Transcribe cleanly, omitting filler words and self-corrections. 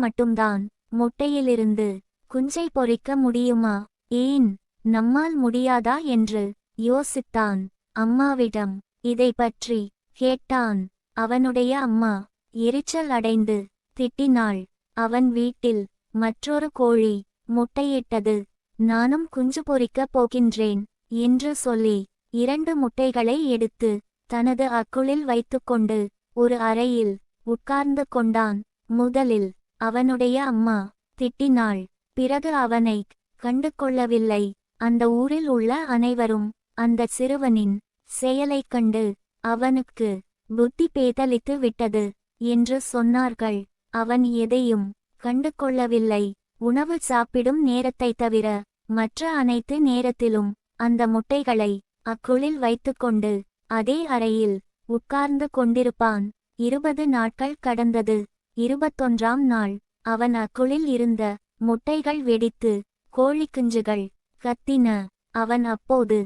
மட்டும்தான். முட்டையிலிருந்து குஞ்சை பொரிக்க முடியுமா? ஏன் நம்மால் முடியாதா என்று யோசித்தான். அம்மாவிடம் இதை பற்றி கேட்டான். அவனுடைய அம்மா எரிச்சல் அடைந்து திட்டினாள். அவன் வீட்டில் மற்றொரு கோழி முட்டையிட்டது. நானும் குஞ்சு பொரிக்கப் போகின்றேன் என்று சொல்லி 2 முட்டைகளை எடுத்து தனது அக்குளில் வைத்துக்கொண்டு ஒரு அறையில் உட்கார்ந்து கொண்டான். முதலில் அவனுடைய அம்மா திட்டினாள். பிறகு அவனை கண்டு கொள்ளவில்லை. அந்த ஊரில் உள்ள அனைவரும் அந்த சிறுவனின் செயலைக் கண்டு அவனுக்கு புத்தி பேதலித்து விட்டது என்று சொன்னார்கள். அவன் எதையும் கண்டு கொள்ளவில்லை. உணவு சாப்பிடும் நேரத்தை தவிர மற்ற அனைத்து நேரத்திலும் அந்த முட்டைகளை அக்குளில் வைத்துக்கொண்டு அதே அறையில் உட்கார்ந்து கொண்டிருப்பான். 20 நாட்கள் கடந்தது. 21ஆம் நாள் அவன் அக்குளில் இருந்த முட்டைகள் வெடித்து கோழிக்குஞ்சுகள் கத்தின. அவன் அப்போது